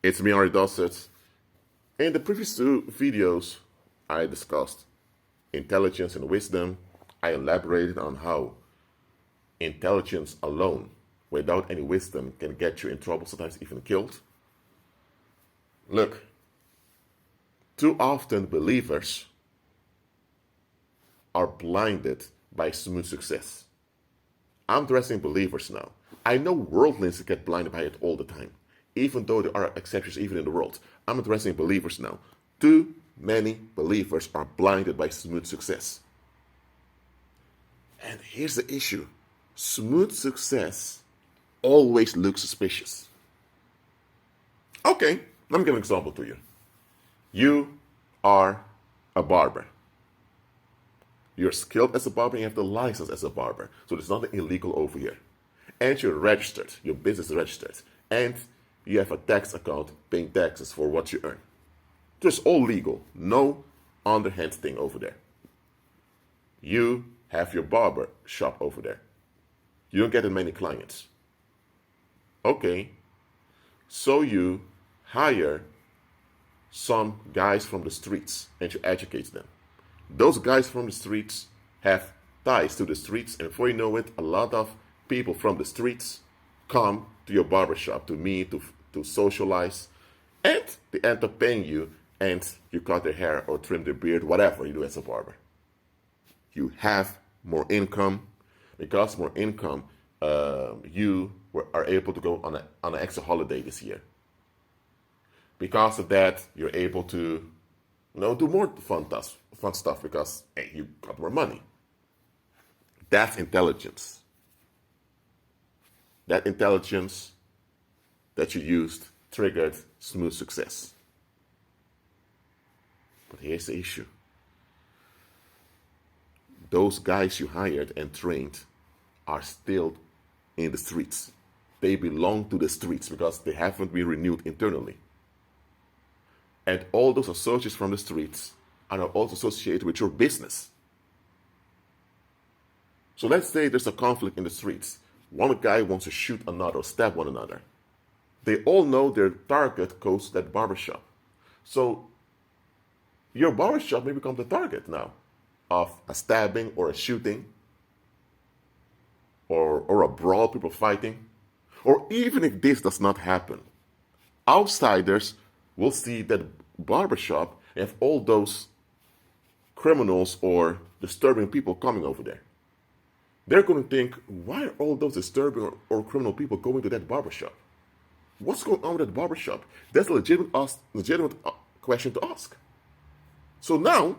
It's me, Ari Dossett. In the previous two videos, I discussed intelligence and wisdom. I elaborated on how intelligence alone, without any wisdom, can get you in trouble, sometimes even killed. Look, too often believers are blinded by smooth success. I'm addressing believers now. I know worldlings get blinded by it all the time, even though there are exceptions even in the world. I'm addressing believers now. Too many believers are blinded by smooth success. And here's the issue. Smooth success always looks suspicious. Okay, let me give an example to you. You are a barber. You're skilled as a barber and you have the license as a barber. So there's nothing illegal over here. And you're registered. Your business is registered. And you have a tax account paying taxes for what you earn. It's all legal. No underhand thing over there. You have your barber shop over there. You don't get that many clients. Okay. So you hire some guys from the streets and you educate them. Those guys from the streets have ties to the streets, and before you know it, a lot of people from the streets come to your barbershop to meet, to socialize, and they end up paying you, and you cut their hair or trim their beard, whatever you do as a barber. You have more income. Because more income, you are able to go on an extra holiday this year. Because of that, you're able to do more fun stuff because, hey, you got more money. That's intelligence. That intelligence that you used triggered smooth success. But here's the issue. Those guys you hired and trained are still in the streets. They belong to the streets because they haven't been renewed internally. And all those associates from the streets are now also associated with your business. So let's say there's a conflict in the streets. One guy wants to shoot another, or stab one another. They all know their target goes to that barbershop. So your barbershop may become the target now of a stabbing or a shooting or a brawl, people fighting. Or even if this does not happen, outsiders will see that barbershop and have all those criminals or disturbing people coming over there. They're going to think, why are all those disturbing or criminal people going to that barbershop? What's going on with that barbershop? That's a legitimate question to ask. So now,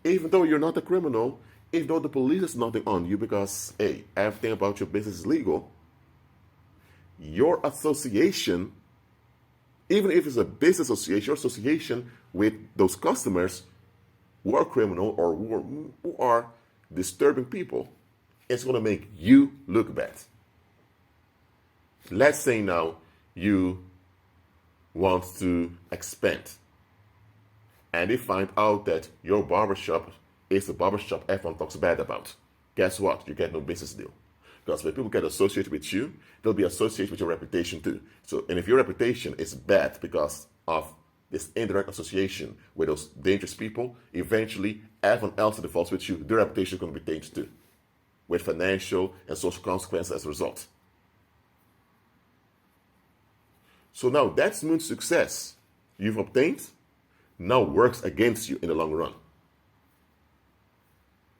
even though you're not a criminal, even though the police is nothing on you because, hey, everything about your business is legal, your association, even if it's a business association, your association with those customers who are criminal or who are disturbing people, it's going to make you look bad. Let's say now you want to expand and they find out that your barbershop is the barbershop everyone talks bad about. Guess what? You get no business deal. Because when people get associated with you, they'll be associated with your reputation too. So, and if your reputation is bad because of this indirect association with those dangerous people, eventually everyone else that involves with you, their reputation is going to be tainted too, with financial and social consequences as a result. So now that smooth success you've obtained now works against you in the long run.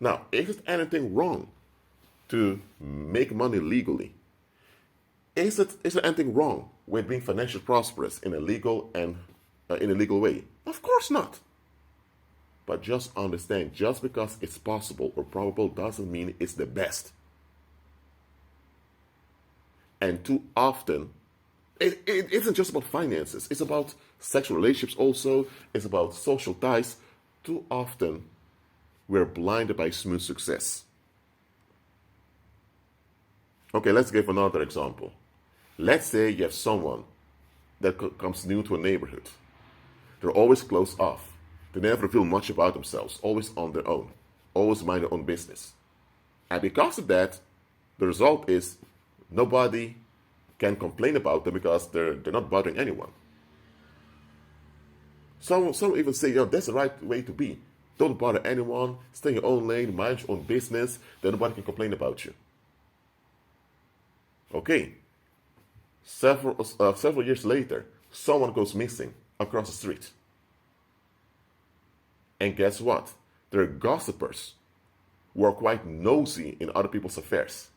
Now, is there anything wrong to make money legally? Is there anything wrong with being financially prosperous in a legal way? Of course not. But just understand, just because it's possible or probable doesn't mean it's the best. And too often, it isn't just about finances. It's about sexual relationships also. It's about social ties. Too often, we're blinded by smooth success. Okay, let's give another example. Let's say you have someone that comes new to a neighborhood. They're always closed off. They never reveal much about themselves, always on their own, always mind their own business. And because of that, the result is nobody can complain about them because they're not bothering anyone. Some even say, that's the right way to be. Don't bother anyone, stay in your own lane, mind your own business, then nobody can complain about you. Okay. Several years later, someone goes missing across the street. And guess what? There are gossipers who are quite nosy in other people's affairs.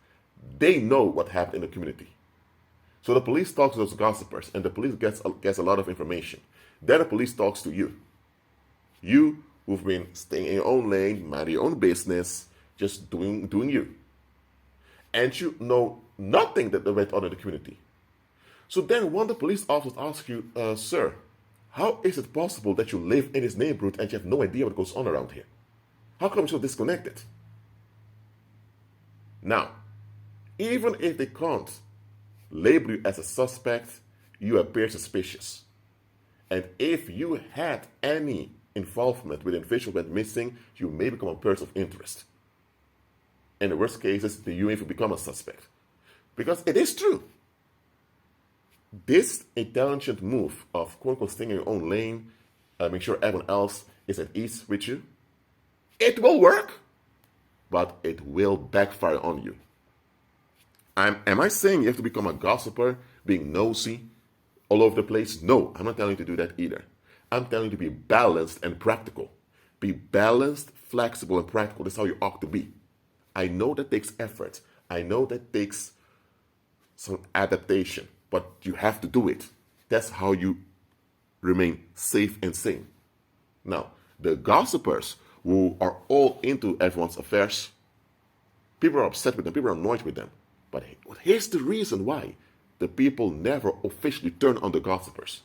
They know what happened in the community. So the police talks to those gossipers, and the police gets a lot of information. Then the police talks to you. You who've been staying in your own lane, minding your own business, just doing you. And you know nothing that went on in the community. So then one of the police officers asks you, sir, how is it possible that you live in this neighborhood and you have no idea what goes on around here? How come you're so disconnected? Now, even if they can't label you as a suspect, you appear suspicious. And if you had any involvement with an individual who went missing, you may become a person of interest. In the worst cases, you even become a suspect. Because it is true. This intelligent move of quote-unquote staying in your own lane, make sure everyone else is at ease with you, it will work, but it will backfire on you. Am I saying you have to become a gossiper, being nosy all over the place? No, I'm not telling you to do that either. I'm telling you to be balanced and practical. Be balanced, flexible, and practical. That's how you ought to be. I know that takes effort. I know that takes some adaptation, but you have to do it. That's how you remain safe and sane. Now, the gossipers who are all into everyone's affairs, people are upset with them, people are annoyed with them. But here's the reason why the people never officially turn on the gossipers.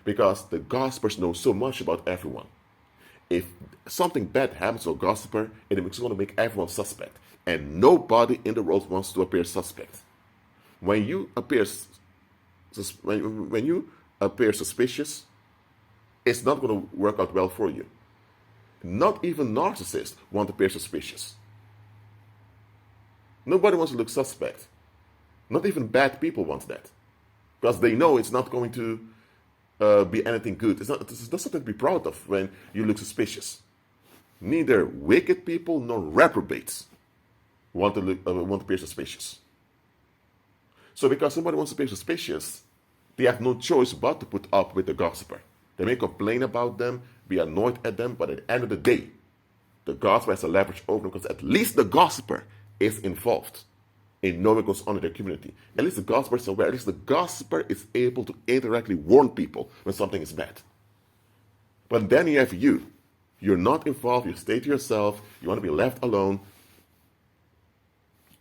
Because the gossipers know so much about everyone. If something bad happens to a gossiper, it's going to make everyone suspect. And nobody in the world wants to appear suspect. When you appear suspicious, it's not going to work out well for you. Not even narcissists want to appear suspicious. Nobody wants to look suspect. Not even bad people want that. Because they know it's not going to be anything good. It's not something to be proud of when you look suspicious. Neither wicked people nor reprobates want to appear suspicious. So because somebody wants to appear suspicious, they have no choice but to put up with the gossiper. They may complain about them, be annoyed at them, but at the end of the day, the gossiper has a leverage over them because at least the gossiper is involved in knowing what goes on in their community. At least the gossiper is aware. At least the gossiper is able to indirectly warn people when something is bad. But then you have you. You're not involved. You stay to yourself. You want to be left alone.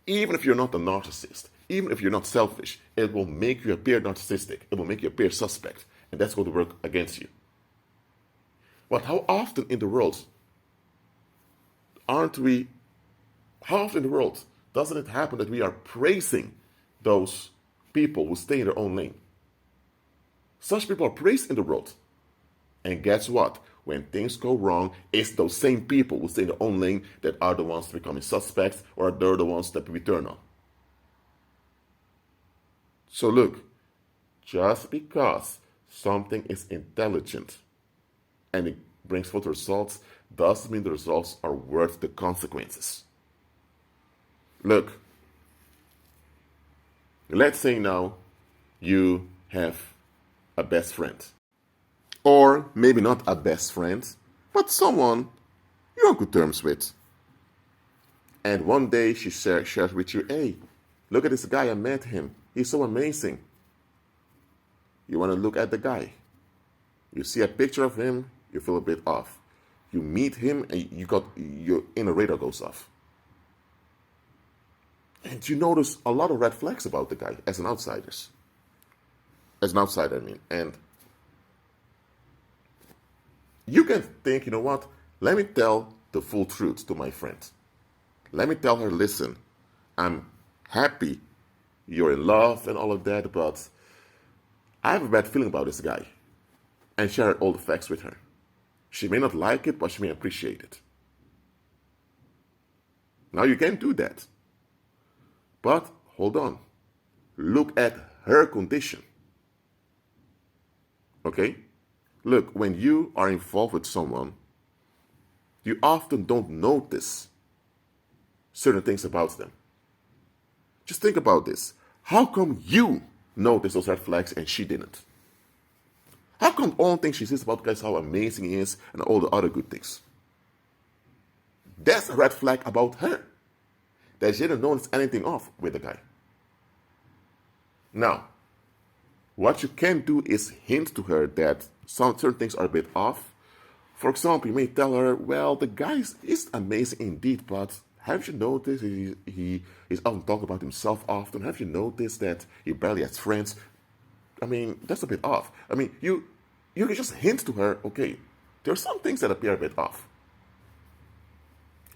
Even if you're not a narcissist, even if you're not selfish, it will make you appear narcissistic. It will make you appear suspect. And that's going to work against you. But how often in the world doesn't it happen that we are praising those people who stay in their own lane? Such people are praised in the world. And guess what? When things go wrong, it's those same people who stay in their own lane that are the ones becoming suspects, or they're the ones that we turn on. So look, just because something is intelligent and it brings forth results doesn't mean the results are worth the consequences. Look, let's say now you have a best friend. Or maybe not a best friend, but someone you're on good terms with. And one day she shares with you, hey, look at this guy, I met him. He's so amazing. You want to look at the guy. You see a picture of him, you feel a bit off. You meet him and your inner radar goes off. And you notice a lot of red flags about the guy as an outsider. And you can think, you know what? Let me tell the full truth to my friend. Let me tell her, listen, I'm happy you're in love and all of that, but I have a bad feeling about this guy. And share all the facts with her. She may not like it, but she may appreciate it. Now you can do that. But hold on. Look at her condition. Okay? Look, when you are involved with someone, you often don't notice certain things about them. Just think about this. How come you noticed those red flags and she didn't? How come all the things she says about the guy is how amazing he is and all the other good things? That's a red flag about her. That she didn't notice anything off with the guy. Now, what you can do is hint to her that some certain things are a bit off. For example, you may tell her, well, the guy is amazing indeed, but have you noticed he is often talking about himself often? Have you noticed that he barely has friends? I mean, that's a bit off. I mean, you can just hint to her, okay, there are some things that appear a bit off.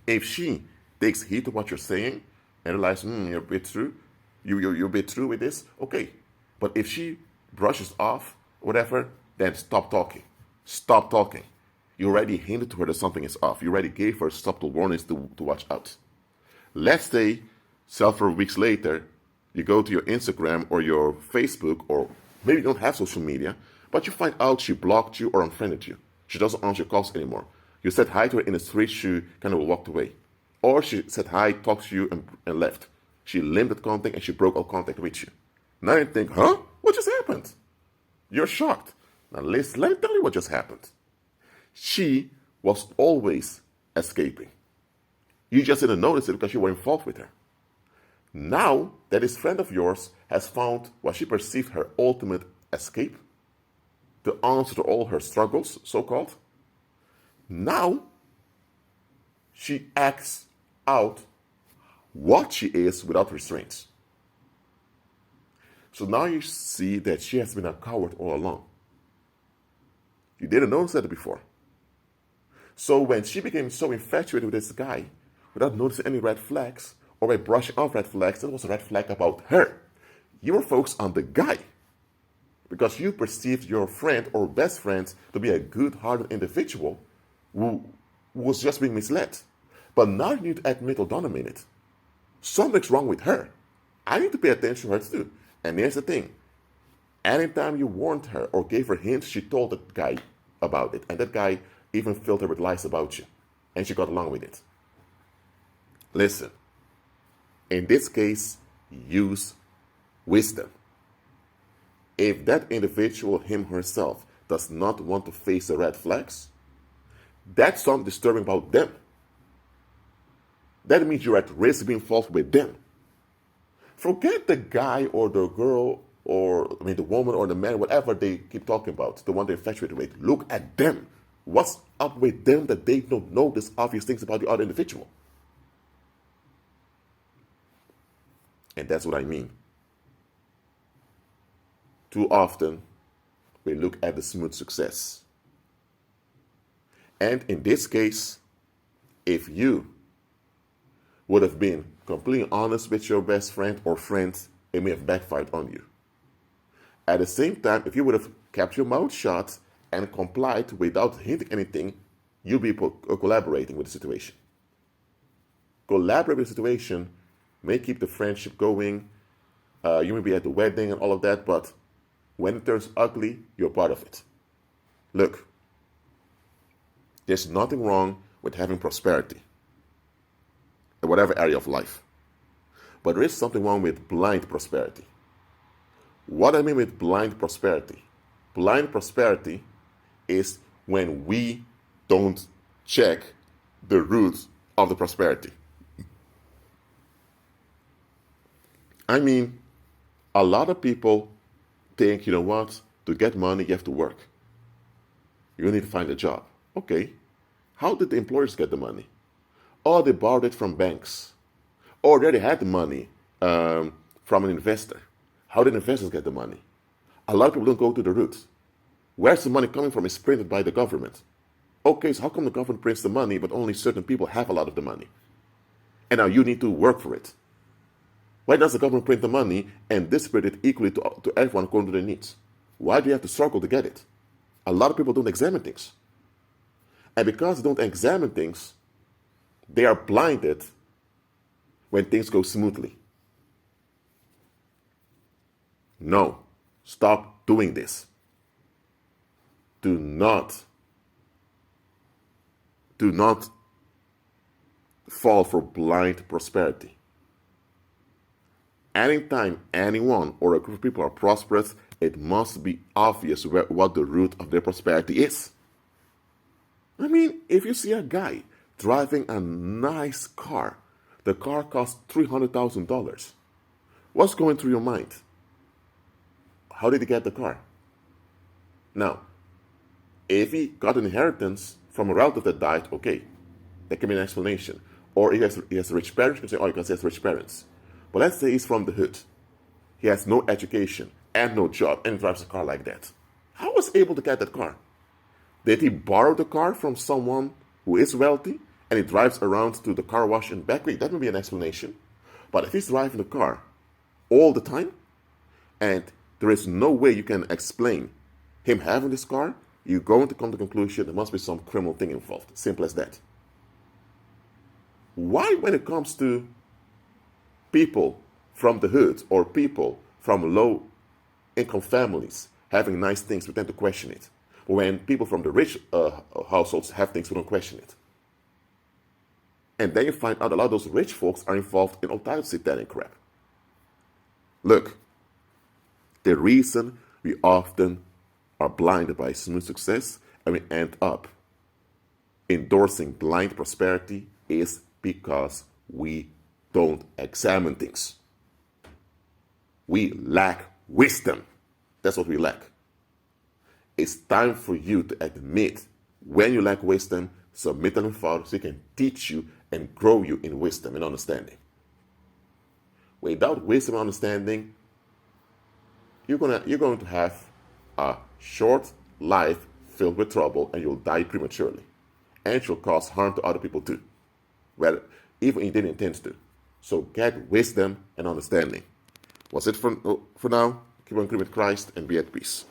If she takes heed to what you're saying and realizes, you're a bit true, you're a bit true with this, okay. But if she brushes off, whatever, then stop talking. Stop talking. You already hinted to her that something is off. You already gave her subtle warnings to watch out. Let's say several weeks later, you go to your Instagram or your Facebook, or maybe you don't have social media, but you find out she blocked you or unfriended you. She doesn't answer your calls anymore. You said hi to her in the street, she kind of walked away. Or she said hi, talked to you, and left. She limited contact and she broke all contact with you. Now you think, huh? What just happened? You're shocked. Now let me tell you what just happened. She was always escaping. You just didn't notice it because you were involved with her. Now that this friend of yours has found what she perceived her ultimate escape, the answer to all her struggles, so-called, now she acts out what she is without restraints. So now you see that she has been a coward all along. You didn't notice that before. So when she became so infatuated with this guy, without noticing any red flags, or by brushing off red flags, that was a red flag about her. You were focused on the guy, because you perceived your friend or best friend to be a good-hearted individual who was just being misled. But now you need to admit or dawn a minute. Something's wrong with her. I need to pay attention to her too. And here's the thing. Anytime you warned her or gave her hints, she told that guy about it. And that guy even filled her with lies about you. And she got along with it. Listen. In this case, use wisdom. If that individual, him herself, does not want to face the red flags, that's something disturbing about them. That means you're at risk of being involved with them. Forget the guy or the girl or, the woman or the man, whatever they keep talking about, the one they're infatuated with. Look at them. What's up with them that they don't notice obvious things about the other individual? And that's what I mean. Too often, we look at the smooth success. And in this case, if you would have been completely honest with your best friend or friends, it may have backfired on you. At the same time, if you would have kept your mouth shut and complied without hinting anything, you'll be collaborating with the situation. Collaborate with the situation may keep the friendship going. You may be at the wedding and all of that, but when it turns ugly, you're part of it. Look, there's nothing wrong with having prosperity in whatever area of life. But there is something wrong with blind prosperity. What I mean with blind prosperity is when we don't check the roots of the prosperity. I mean, a lot of people think, you know what, to get money, you have to work. You need to find a job. Okay, how did the employers get the money? Or they borrowed it from banks. Or they already had the money from an investor. How did investors get the money? A lot of people don't go to the roots. Where's the money coming from is printed by the government. Okay, so how come the government prints the money, but only certain people have a lot of the money? And now you need to work for it. Why does the government print the money and distribute it equally to everyone according to their needs? Why do you have to struggle to get it? A lot of people don't examine things. And because they don't examine things, they are blinded when things go smoothly. No, stop doing this. Do not fall for blind prosperity. Anytime anyone or a group of people are prosperous, it must be obvious what the root of their prosperity is. I mean, if you see a guy driving a nice car, the car costs $300,000. What's going through your mind? How did he get the car? Now, if he got an inheritance from a relative that died, okay, that can be an explanation. Or he has rich parents, you can say, oh, you can say he has rich parents. But let's say he's from the hood. He has no education and no job and drives a car like that. How was he able to get that car? Did he borrow the car from someone who is wealthy and he drives around to the car wash and back? Wait, that would be an explanation. But if he's driving the car all the time and there is no way you can explain him having this car, you're going to come to the conclusion there must be some criminal thing involved. Simple as that. Why, when it comes to people from the hood or people from low income families having nice things, we tend to question it? But when people from the rich households have things, we don't question it. And then you find out a lot of those rich folks are involved in all types of satanic crap. Look, the reason we often are blinded by smooth success and we end up endorsing blind prosperity is because we don't examine things. We lack wisdom. That's what we lack. It's time for you to admit when you lack wisdom, submit to the Father so He can teach you and grow you in wisdom and understanding. Without wisdom and understanding, you're going to have a short life filled with trouble and you'll die prematurely. And it will cause harm to other people too. Well, even if you didn't intend to. So get wisdom and understanding. That's it for now. Keep on growing with Christ and be at peace.